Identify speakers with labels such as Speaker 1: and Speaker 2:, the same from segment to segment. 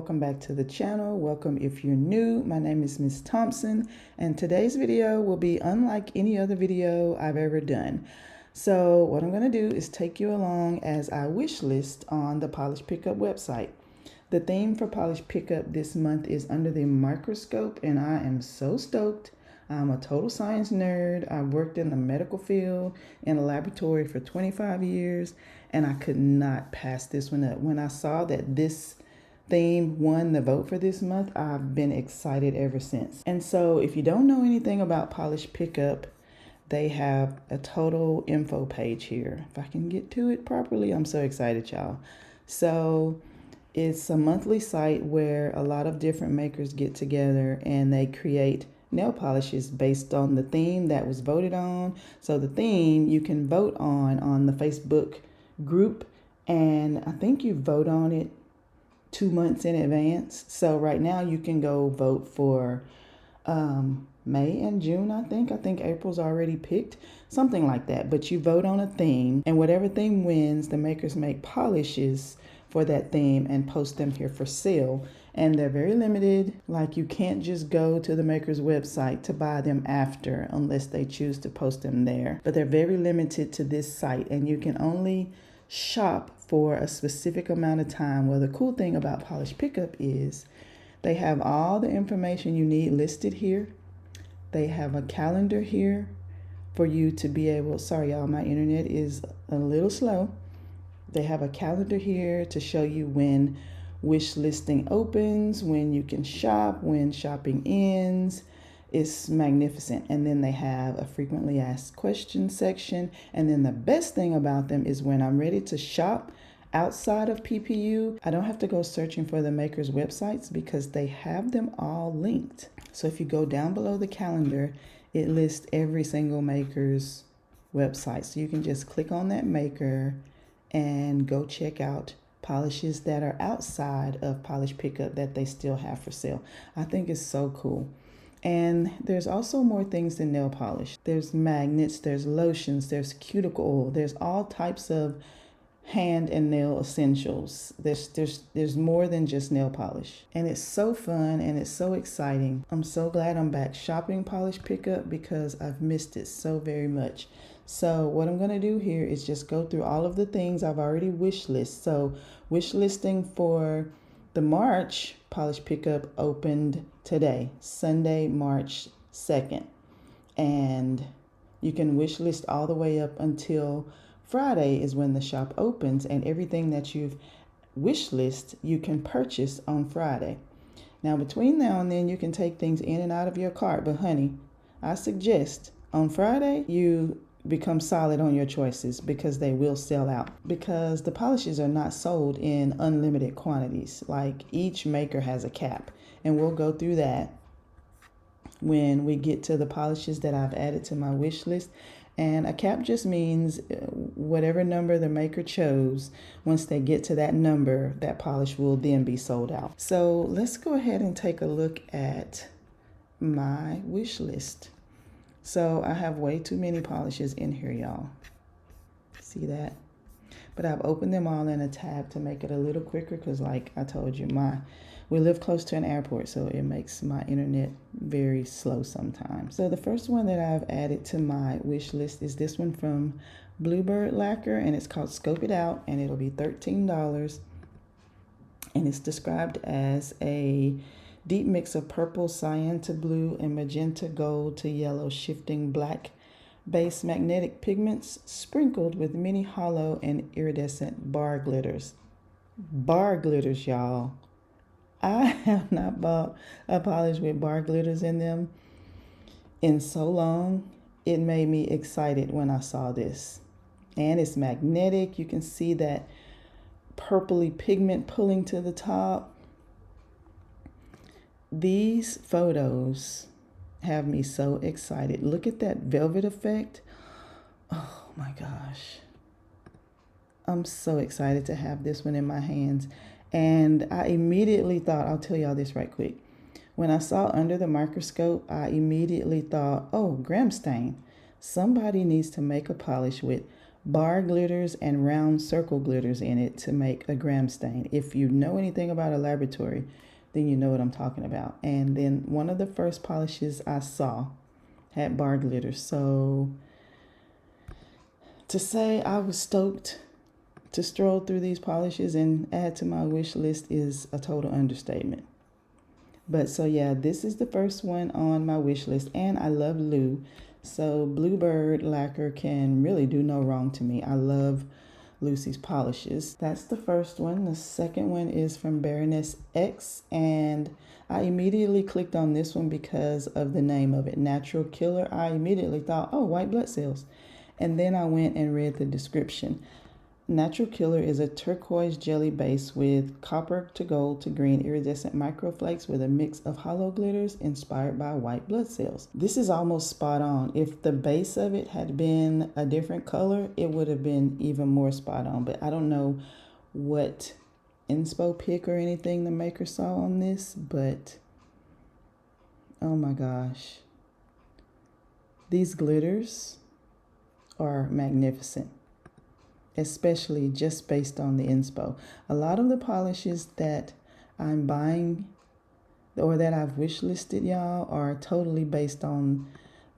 Speaker 1: welcome back to the channel. Welcome if you're new. My name is Miss Thompson, and today's video will be unlike any other video I've ever done. So what I'm going to do is take you along as I wish list on the Polish Pickup website. The theme for Polish Pickup this month is under the microscope, and I am so stoked. I'm a total science nerd. I've worked in the medical field in a laboratory for 25 years, and I could not pass this one up. When I saw that this theme won the vote for this month, I've been excited ever since. And so if you don't know anything about Polish Pickup, they have a total info page here. If I can get to it properly, I'm so excited, y'all. So it's a monthly site where a lot of different makers get together and they create nail polishes based on the theme that was voted on. So the theme you can vote on the Facebook group, and I think you vote on it 2 months in advance. So right now you can go vote for May and June, I think April's already picked, something like that. But you vote on a theme, and whatever theme wins, the makers make polishes for that theme and post them here for sale. And they're very limited. Like, you can't just go to the maker's website to buy them after unless they choose to post them there. But they're very limited to this site, and you can only shop for a specific amount of time. Well, the cool thing about Polish Pickup is they have all the information you need listed here. They have a calendar here for you to be able, sorry y'all, my internet is a little slow. They have a calendar here to show you when wish listing opens, when you can shop, when shopping ends. It's magnificent. And then they have a frequently asked questions section. And then the best thing about them is when I'm ready to shop outside of PPU, I don't have to go searching for the makers' websites because they have them all linked. So if you go down below the calendar, it lists every single maker's website. So you can just click on that maker and go check out polishes that are outside of Polish Pickup that they still have for sale. I think it's so cool. And there's also more things than nail polish. There's magnets, there's lotions, there's cuticle oil, there's all types of hand and nail essentials. There's more than just nail polish. And it's so fun and it's so exciting. I'm so glad I'm back shopping Polish Pickup because I've missed it so very much. So what I'm going to do here is just go through all of the things I've already wish list. So wish listing for the March Polish Pickup opened today, Sunday, March 2nd. And you can wish list all the way up until Friday is when the shop opens, and everything that you've wish list you can purchase on Friday. Now between now and then you can take things in and out of your cart, but honey, I suggest on Friday you become solid on your choices because they will sell out, because the polishes are not sold in unlimited quantities. Like, each maker has a cap, and we'll go through that when we get to the polishes that I've added to my wish list. And a cap just means whatever number the maker chose, once they get to that number, that polish will then be sold out. So let's go ahead and take a look at my wish list. So I have way too many polishes in here, y'all. See that? But I've opened them all in a tab to make it a little quicker because, like I told you, we live close to an airport, so it makes my internet very slow sometimes. So the first one that I've added to my wish list is this one from Bluebird Lacquer, and it's called Scope It Out, and it'll be $13. And it's described as a deep mix of purple, cyan to blue, and magenta gold to yellow, shifting black base magnetic pigments sprinkled with many hollow and iridescent bar glitters. Bar glitters, y'all. I have not bought a polish with bar glitters in them in so long. It made me excited when I saw this. And it's magnetic. You can see that purpley pigment pulling to the top. These photos have me so excited. Look at that velvet effect. Oh my gosh. I'm so excited to have this one in my hands. And I immediately thought, I'll tell y'all this right quick. When I saw under the microscope, I immediately thought, oh, gram stain. Somebody needs to make a polish with bar glitters and round circle glitters in it to make a gram stain. If you know anything about a laboratory, then you know what I'm talking about. And then one of the first polishes I saw had bar glitters. So to say I was stoked to stroll through these polishes and add to my wish list is a total understatement. But so yeah, this is the first one on my wish list, and I love Lou. So Bluebird lacquer can really do no wrong to me. I love Lucy's polishes. That's the first one. The second one is from Baroness X, and I immediately clicked on this one because of the name of it, Natural Killer. I immediately thought, oh, white blood cells. And then I went and read the description. Natural Killer is a turquoise jelly base with copper to gold to green iridescent microflakes with a mix of hollow glitters inspired by white blood cells. This is almost spot on. If the base of it had been a different color, it would have been even more spot on. But I don't know what inspo pick or anything the maker saw on this, but oh my gosh. These glitters are magnificent, especially just based on the inspo. A lot of the polishes that I'm buying or that I've wish listed, y'all, are totally based on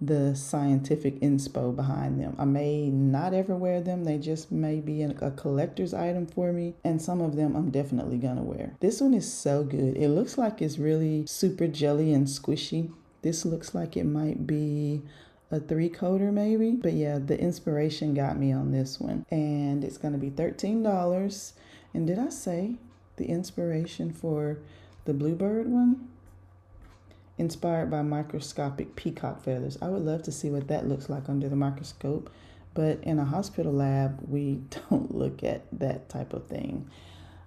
Speaker 1: the scientific inspo behind them. I may not ever wear them. They just may be a collector's item for me. And some of them I'm definitely gonna wear. This one is so good. It looks like it's really super jelly and squishy. This looks like it might be a 3-coater maybe. But yeah, the inspiration got me on this one. And it's going to be $13. And did I say the inspiration for the Bluebird one? Inspired by microscopic peacock feathers. I would love to see what that looks like under the microscope. But in a hospital lab, we don't look at that type of thing.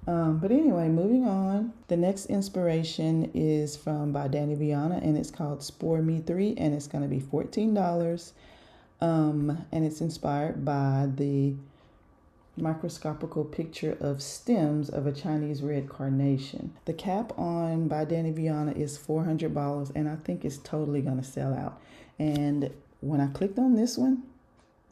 Speaker 1: But anyway, moving on. The next inspiration is from by Danny Viana, and it's called Spore Me 3, and it's going to be $14. And it's inspired by the microscopical picture of stems of a Chinese red carnation. The cap on by Danny Viana is $400, and I think it's totally going to sell out. And when I clicked on this one,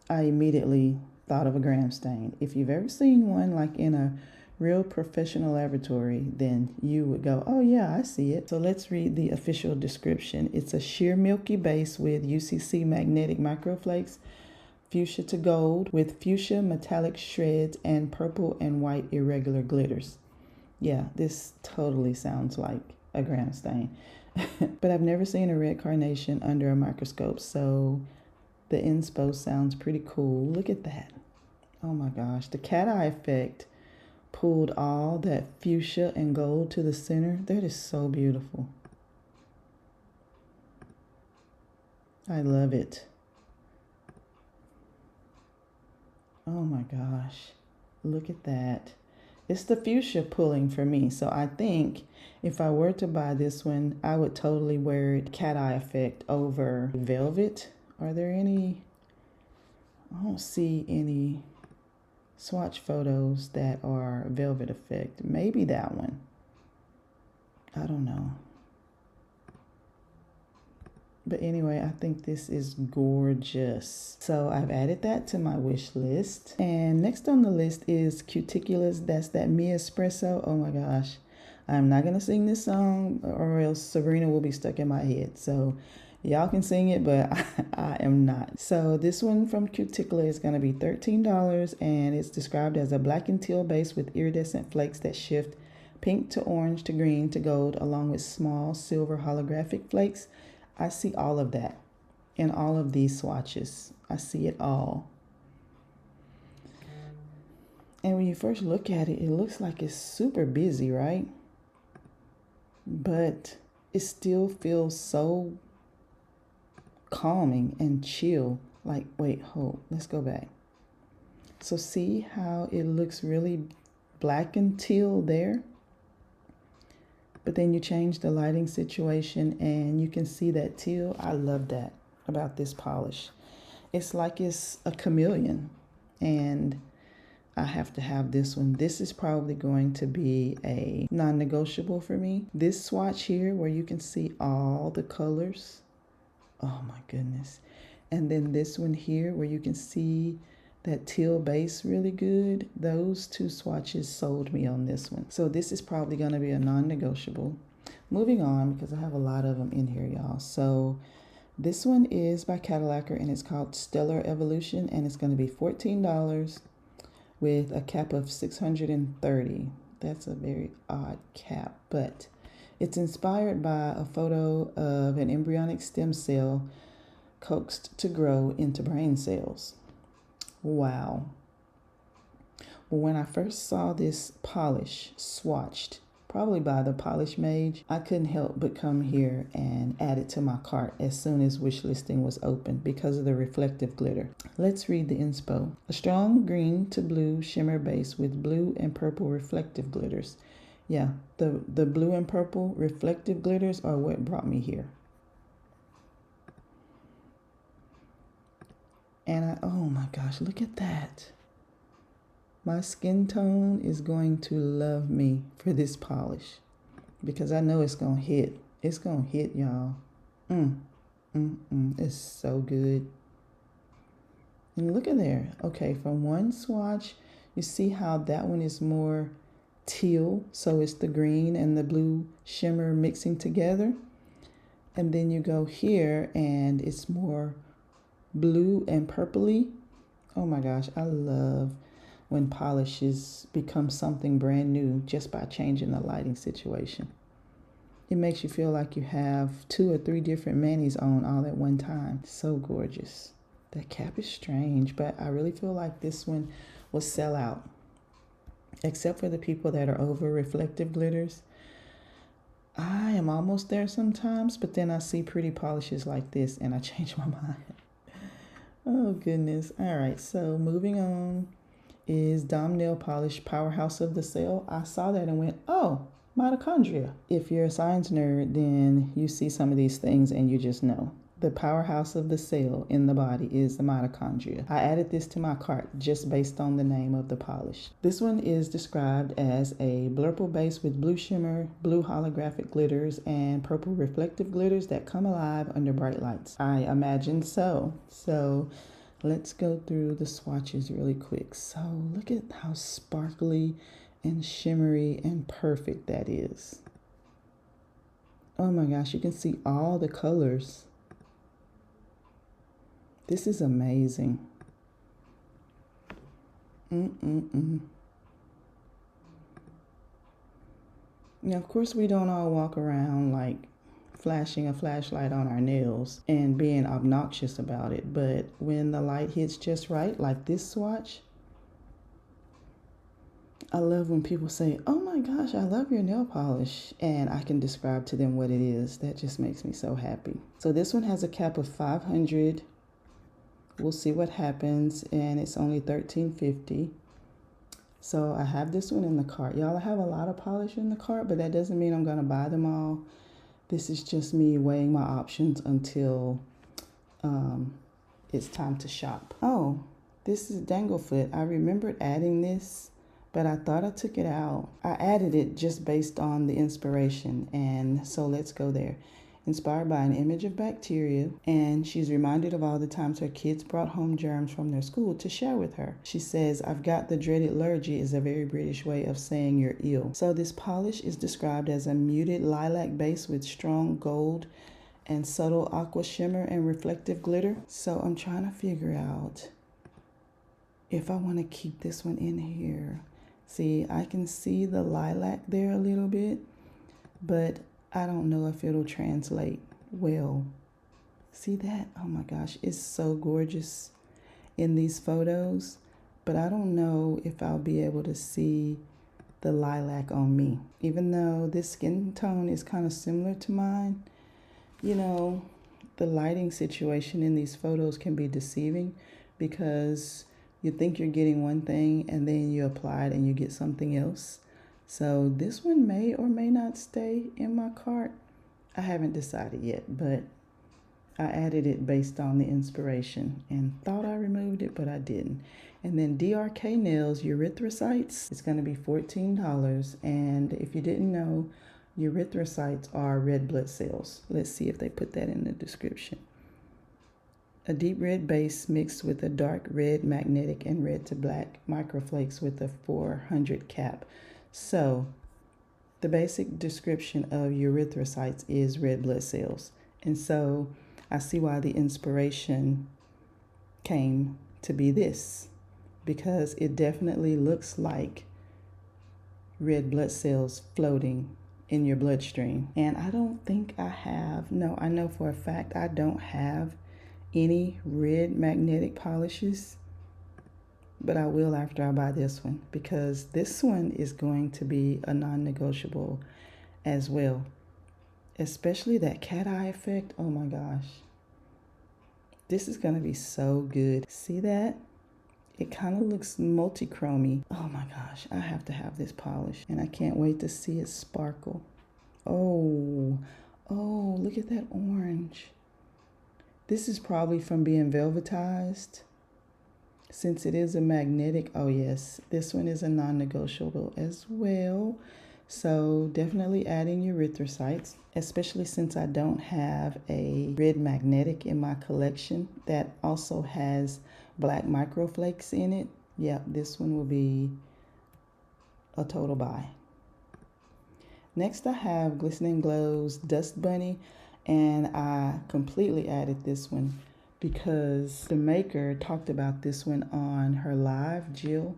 Speaker 1: I immediately thought of a gram stain. If you've ever seen one like in a real professional laboratory, then you would go, oh yeah, I see it. So let's read the official description. It's a sheer milky base with UCC magnetic microflakes, fuchsia to gold with fuchsia metallic shreds and purple and white irregular glitters. Yeah, this totally sounds like a gram stain. But I've never seen a red carnation under a microscope, so the inspo sounds pretty cool. Look at that. Oh my gosh, the cat eye effect pulled all that fuchsia and gold to the center. That is so beautiful. I love it. Oh my gosh, look at that. It's the fuchsia pulling for me. So I think if I were to buy this one, I would totally wear it cat eye effect over velvet. Are there any? I don't see any swatch photos that are velvet effect. Maybe that one. I don't know. But anyway, I think this is gorgeous. So I've added that to my wish list. And next on the list is Cuticulous. That's that Mi Espresso. Oh my gosh. I'm not going to sing this song or else Sabrina will be stuck in my head. So y'all can sing it, but I am not. So this one from Cuticulous is going to be $13, and it's described as a black and teal base with iridescent flakes that shift pink to orange to green to gold, along with small silver holographic flakes. I see all of that in all of these swatches. I see it all. And when you first look at it, it looks like it's super busy, right? But it still feels so calming and chill. Like, wait, hold, let's go back. So see how it looks really black and teal there? But then you change the lighting situation and you can see that teal. I love that about this polish. It's like it's a chameleon, and I have to have this one. This is probably going to be a non-negotiable for me. This swatch here where you can see all the colors. Oh my goodness. And then this one here where you can see that teal base really good. Those two swatches sold me on this one. So this is probably going to be a non-negotiable. Moving on, because I have a lot of them in here, y'all. So this one is by Cadillac and it's called Stellar Evolution, and it's going to be $14 with a cap of 630. That's a very odd cap, but it's inspired by a photo of an embryonic stem cell coaxed to grow into brain cells. Wow. Well, when I first saw this polish swatched, probably by the polish mage, I couldn't help but come here and add it to my cart as soon as wishlisting was open because of the reflective glitter. Let's read the inspo. A strong green to blue shimmer base with blue and purple reflective glitters. Yeah, the blue and purple reflective glitters are what brought me here. And oh my gosh, look at that. My skin tone is going to love me for this polish because I know it's going to hit. It's going to hit, y'all. It's so good. And look at there. Okay, from one swatch, you see how that one is more teal. So it's the green and the blue shimmer mixing together. And then you go here and it's more blue and purpley. Oh my gosh, I love when polishes become something brand new just by changing the lighting situation. It makes you feel like you have 2 or 3 different manis on all at one time. So gorgeous. That cap is strange, but I really feel like this one will sell out. Except for the people that are over reflective glitters. I am almost there sometimes, but then I see pretty polishes like this and I change my mind. Oh goodness. All right, so moving on is Dom Nail Polish Powerhouse of the Cell. I saw that and went, oh, mitochondria. If you're a science nerd, then you see some of these things and you just know. The powerhouse of the cell in the body is the mitochondria. I added this to my cart just based on the name of the polish. This one is described as a blurple base with blue shimmer, blue holographic glitters, and purple reflective glitters that come alive under bright lights. I imagine so. So let's go through the swatches really quick. So look at how sparkly and shimmery and perfect that is. Oh my gosh, you can see all the colors. This is amazing. Now, of course, we don't all walk around like flashing a flashlight on our nails and being obnoxious about it. But when the light hits just right, like this swatch, I love when people say, oh my gosh, I love your nail polish. And I can describe to them what it is. That just makes me so happy. So this one has a cap of 500. We'll see what happens, and it's only $13.50. So I have this one in the cart. Y'all, I have a lot of polish in the cart, but that doesn't mean I'm going to buy them all. This is just me weighing my options until it's time to shop. Oh, this is Danglefoot. I remembered adding this, but I thought I took it out. I added it just based on the inspiration, and so let's go there. Inspired by an image of bacteria, and she's reminded of all the times her kids brought home germs from their school to share with her. She says, I've got the dreaded allergy is a very British way of saying you're ill. So this polish is described as a muted lilac base with strong gold and subtle aqua shimmer and reflective glitter. So I'm trying to figure out if I want to keep this one in here. See, I can see the lilac there a little bit, but I don't know if it'll translate well. See that? Oh my gosh, it's so gorgeous in these photos, but I don't know if I'll be able to see the lilac on me. Even though this skin tone is kind of similar to mine, you know, the lighting situation in these photos can be deceiving because you think you're getting one thing and then you apply it and you get something else. So this one may or may not stay in my cart. I haven't decided yet, but I added it based on the inspiration and thought I removed it, but I didn't. And then DRK Nails Erythrocytes. It's going to be $14. And if you didn't know, erythrocytes are red blood cells. Let's see if they put that in the description. A deep red base mixed with a dark red magnetic and red to black microflakes with a 400 cap. So the basic description of erythrocytes is red blood cells. And so I see why the inspiration came to be this, because it definitely looks like red blood cells floating in your bloodstream. And I don't think I have, no, I know for a fact I don't have any red magnetic polishes, but I will after I buy this one, because this one is going to be a non-negotiable as well, especially that cat eye effect. Oh my gosh, this is going to be so good. See that? It kind of looks multi-chromy. Oh my gosh, I have to have this polish, and I can't wait to see it sparkle. Oh, look at that orange. This is probably from being velvetized. Since it is a magnetic, oh yes, this one is a non-negotiable as well. So definitely adding erythrocytes, especially since I don't have a red magnetic in my collection that also has black microflakes in it. Yeah, this one will be a total buy. Next I have Glistening Glow's Dust Bunny, and I completely added this one because the maker talked about this one on her live. Jill,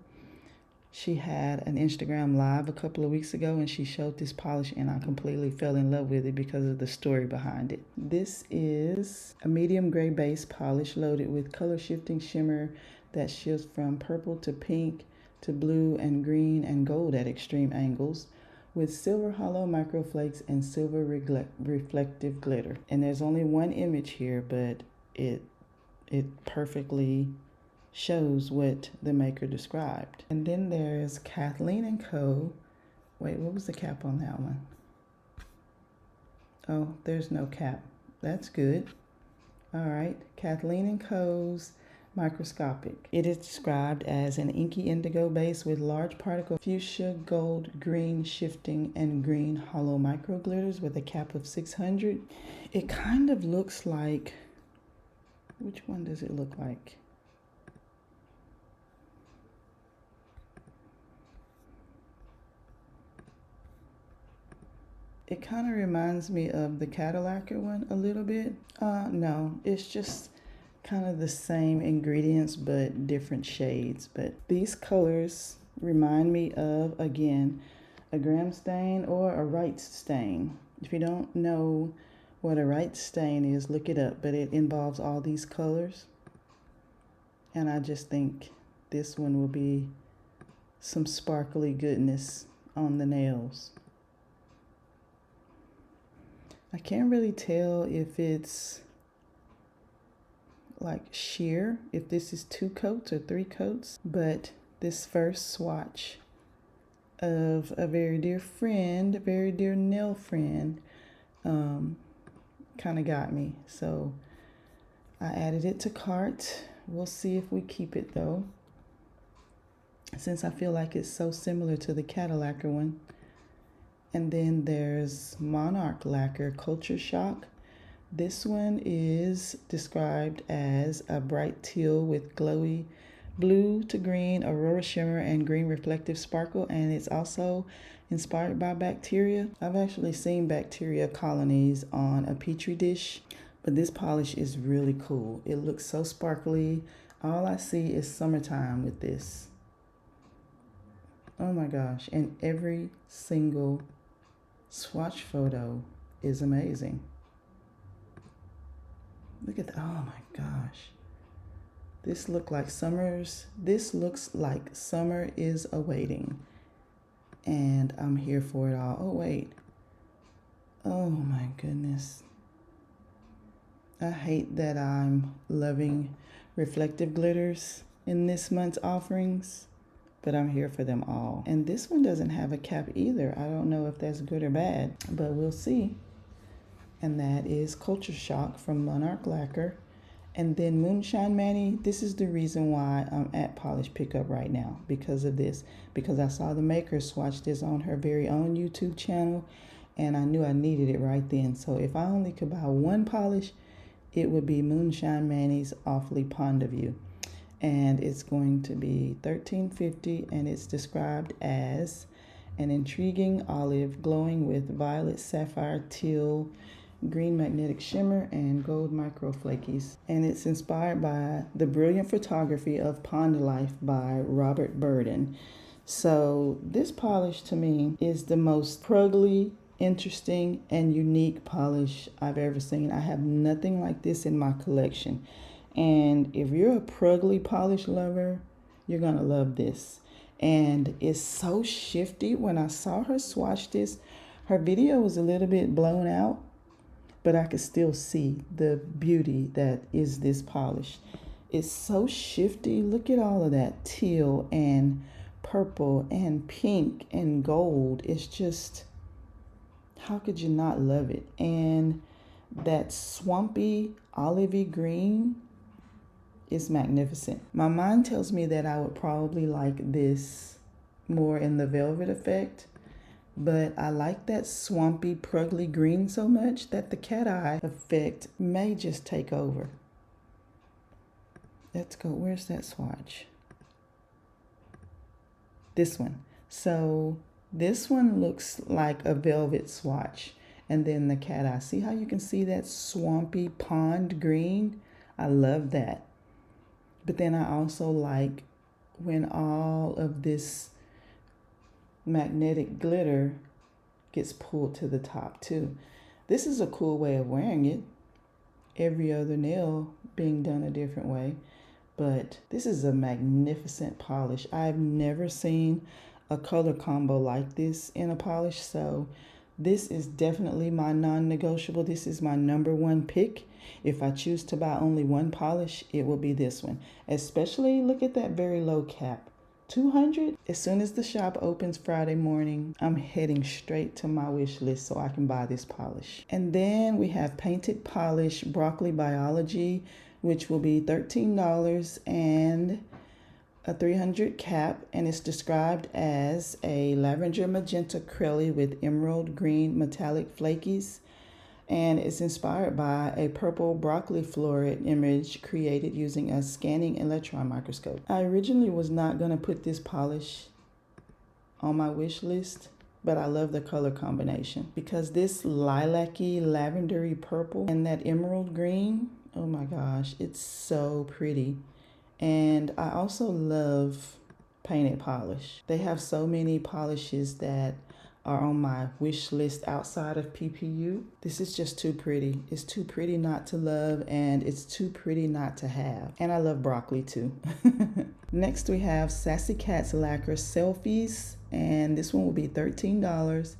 Speaker 1: she had an Instagram live a couple of weeks ago and she showed this polish, and I completely fell in love with it because of the story behind it. This is a medium gray base polish loaded with color shifting shimmer that shifts from purple to pink to blue and green and gold at extreme angles, with silver hollow microflakes and silver reflective glitter. And there's only one image here, but it perfectly shows what the maker described. And then there's Kathleen & Co. Wait, what was the cap on that one? Oh, there's no cap. That's good. All right, Kathleen & Co.'s Microscopic. It is described as an inky indigo base with large particle fuchsia, gold, green shifting, and green hollow micro glitters with a cap of 600. It kind of looks like, which one does it look like? It kind of reminds me of the Cadillac one a little bit. No, it's just kind of the same ingredients but different shades. But these colors remind me of, again, a gram stain or a Wright's stain. If you don't know what a Wright's stain is, look it up, but it involves all these colors. And I just think this one will be some sparkly goodness on the nails. I can't really tell if it's like sheer, if this is 2 coats or 3 coats, but this first swatch of a very dear friend, a very dear nail friend, kind of got me. So I added it to cart. We'll see if we keep it though, since I feel like it's so similar to the Cadillac one. And then there's Monarch Lacquer Culture Shock. This one is described as a bright teal with glowy blue to green aurora shimmer and green reflective sparkle, and it's also inspired by bacteria. I've actually seen bacteria colonies on a petri dish, but this polish is really cool. It looks so sparkly. All I see is summertime with this. Oh my gosh, and every single swatch photo is amazing. Look at that. Oh my gosh. This looks like summer is awaiting. And I'm here for it all. Oh wait. Oh my goodness. I hate that I'm loving reflective glitters in this month's offerings, but I'm here for them all. And this one doesn't have a cap either. I don't know if that's good or bad, but we'll see. And that is Culture Shock from Monarch Lacquer. And then Moonshine Manny, this is the reason why I'm at Polish Pickup right now, because of this. Because I saw the maker swatch this on her very own YouTube channel, and I knew I needed it right then. So if I only could buy one polish, it would be Moonshine Manny's Awfully Fond of You. And it's going to be $13.50, and it's described as an intriguing olive glowing with violet, sapphire, teal, green magnetic shimmer, and gold microflakies. And it's inspired by the brilliant photography of Pond Life by Robert Burden. So this polish to me is the most pruggly, interesting, and unique polish I've ever seen. I have nothing like this in my collection. And if you're a pruggly polish lover, you're gonna love this. And it's so shifty. When I saw her swatch this, her video was a little bit blown out, but I could still see the beauty that is this polish. It's so shifty. Look at all of that teal and purple and pink and gold. It's just, how could you not love it? And that swampy olivey green is magnificent. My mind tells me that I would probably like this more in the velvet effect, but I like that swampy pruggly green so much that the cat eye effect may just take over. Let's go. Where's that swatch? This one. So this one looks like a velvet swatch, and then the cat eye. See how you can see that swampy pond green? I love that. But then I also like when all of this magnetic glitter gets pulled to the top too. This is a cool way of wearing it. Every other nail being done a different way. But this is a magnificent polish. I've never seen a color combo like this in a polish, so this is definitely my non-negotiable. This is my #1 pick. If I choose to buy only one polish, it will be this one. Especially, look at that very low cap. $200. As soon as the shop opens Friday morning, I'm heading straight to my wish list so I can buy this polish. And then we have Painted Polish Broccoli Biology, which will be $13 and a 300 cap, and it's described as a lavender magenta crelly with emerald green metallic flakies, and it's inspired by a purple broccoli floret image created using a scanning electron microscope. I originally was not going to put this polish on my wish list, but I love the color combination because this lilac-y, lavendery purple and that emerald green, oh my gosh, it's so pretty. And I also love painted polish. They have so many polishes that are on my wish list outside of PPU. This is just too pretty. It's too pretty not to love, and it's too pretty not to have. And I love broccoli too. Next we have Sassy Cat's Lacquer Selfies, and this one will be $13.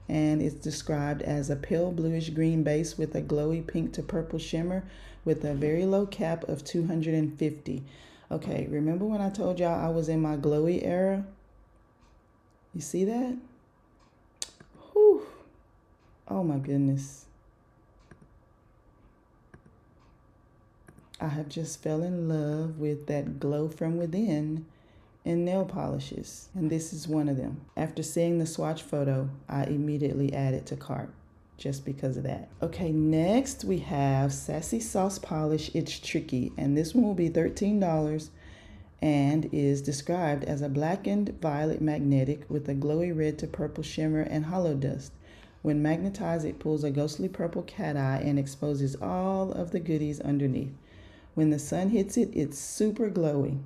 Speaker 1: And it's described as a pale bluish green base with a glowy pink to purple shimmer with a very low cap of $250. Okay, remember when I told y'all I was in my glowy era? You see that? Whew. Oh my goodness. I have just fell in love with that glow from within in nail polishes, and this is one of them. After seeing the swatch photo, I immediately added to cart just because of that. Okay, next we have Sassy Sauce Polish It's Tricky, and this one will be $13 and is described as a blackened violet magnetic with a glowy red to purple shimmer and hollow dust. When magnetized, it pulls a ghostly purple cat eye and exposes all of the goodies underneath. When the sun hits it, it's super glowy.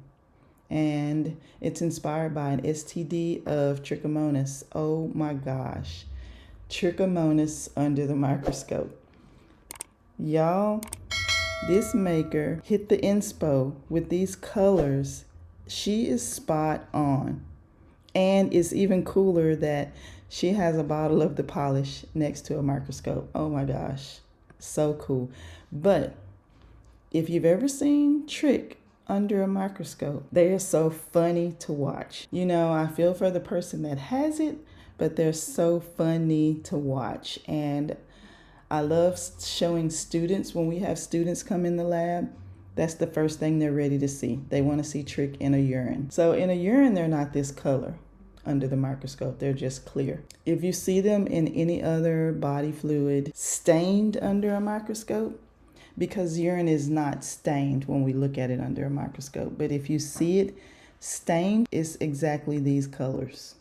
Speaker 1: And it's inspired by an STD of Trichomonas. Oh my gosh. Trichomonas under the microscope. Y'all, this maker hit the inspo with these colors. She is spot on. And it's even cooler that she has a bottle of the polish next to a microscope. Oh my gosh, so cool. But if you've ever seen Trick under a microscope, they are so funny to watch. You know, I feel for the person that has it, but they're so funny to watch. And I love showing students, when we have students come in the lab, that's the first thing they're ready to see. They want to see Trick in a urine. So in a urine, they're not this color under the microscope. They're just clear. If you see them in any other body fluid stained under a microscope, because urine is not stained when we look at it under a microscope. But if you see it stained, it's exactly these colors.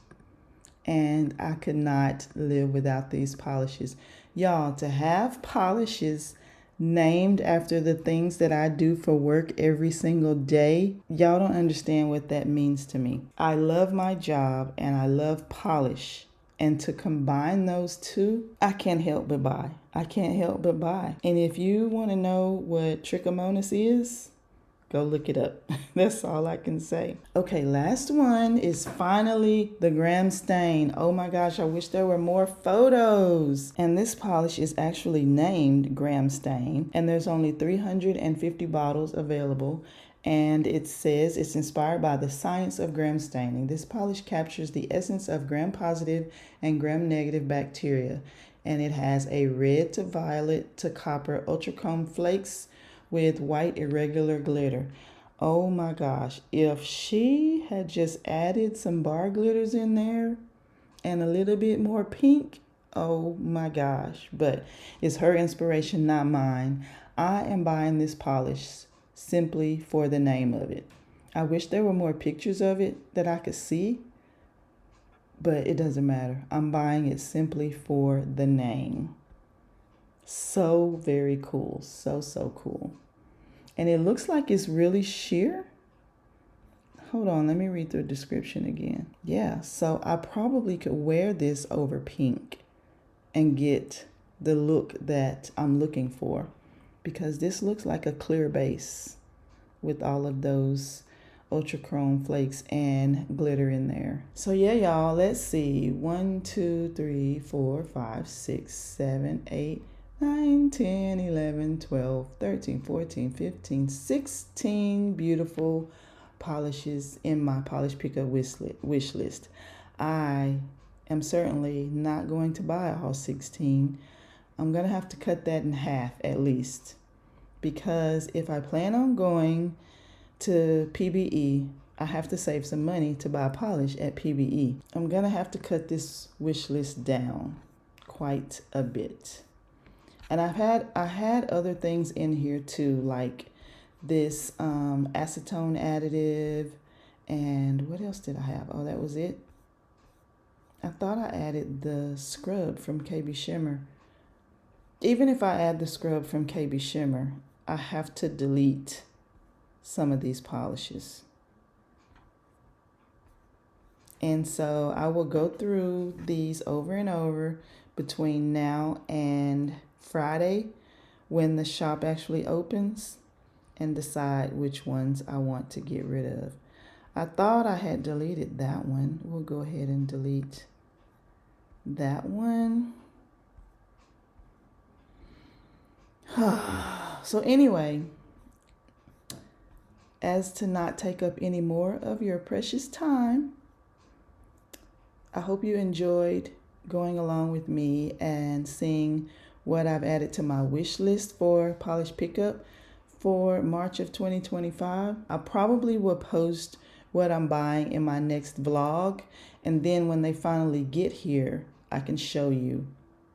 Speaker 1: And I could not live without these polishes. Y'all, to have polishes named after the things that I do for work every single day, y'all don't understand what that means to me. I love my job and I love polish. And to combine those two, I can't help but buy. I can't help but buy. And if you want to know what trichomonas is, go look it up. That's all I can say. Okay, last one is finally the gram stain. Oh my gosh, I wish there were more photos. And this polish is actually named gram stain. And there's only 350 bottles available. And it says it's inspired by the science of gram staining. This polish captures the essence of gram-positive and gram-negative bacteria. And it has a red to violet to copper ultrachrome flakes with white irregular glitter. Oh my gosh, if she had just added some bar glitters in there and a little bit more pink, oh my gosh. But it's her inspiration, not mine. I am buying this polish simply for the name of it. I wish there were more pictures of it that I could see, but it doesn't matter. I'm buying it simply for the name. So very cool. So cool. And it looks like it's really sheer. Hold on, let me read the description again. Yeah, so I probably could wear this over pink and get the look that I'm looking for, because this looks like a clear base with all of those ultrachrome flakes and glitter in there. So yeah, y'all, let's see. 1, 2, 3, 4, 5, 6, 7, 8, 9, 10, 11, 12, 13, 14, 15, 16 beautiful polishes in my polish pickup wish list. I am certainly not going to buy all 16. I'm going to have to cut that in half at least, because if I plan on going to PBE, I have to save some money to buy polish at PBE. I'm going to have to cut this wish list down quite a bit. And I had other things in here too, like this acetone additive, and what else did I have? Oh, that was it. I thought I added the scrub from KB Shimmer. Even if I add the scrub from KB Shimmer, I have to delete some of these polishes. And so I will go through these over and over between now and Friday when the shop actually opens and decide which ones I want to get rid of. I thought I had deleted that one. We'll go ahead and delete that one. So anyway, as to not take up any more of your precious time, I hope you enjoyed going along with me and seeing what I've added to my wish list for polish pickup for March of 2025. I probably will post what I'm buying in my next vlog, and then when they finally get here, I can show you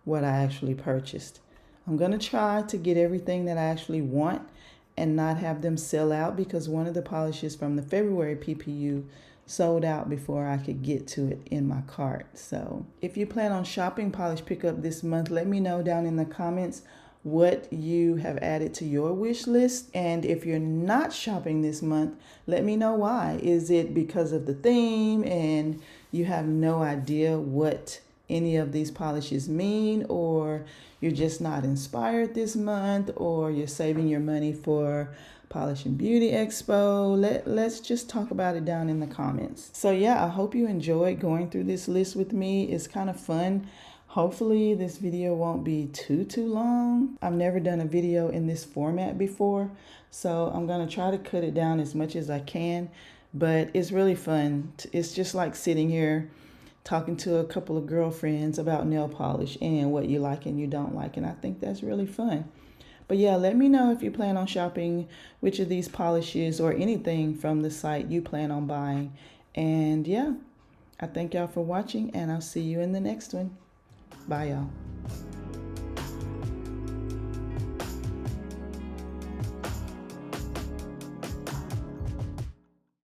Speaker 1: what I actually purchased. I'm going to try to get everything that I actually want and not have them sell out, because one of the polishes from the February PPU sold out before I could get to it in my cart. So if you plan on shopping polish pickup this month, let me know down in the comments what you have added to your wish list. And if you're not shopping this month, let me know why. Is it because of the theme and you have no idea what any of these polishes mean, or you're just not inspired this month, or you're saving your money for Polish and Beauty Expo? Let's just talk about it down in the comments. So yeah, I hope you enjoyed going through this list with me. It's kind of fun. Hopefully this video won't be too long. I've never done a video in this format before, so I'm gonna try to cut it down as much as I can, but it's really fun. It's just like sitting here talking to a couple of girlfriends about nail polish and what you like and you don't like, and I think that's really fun. But yeah, let me know if you plan on shopping which of these polishes or anything from the site you plan on buying. And yeah, I thank y'all for watching, and I'll see you in the next one. Bye, y'all.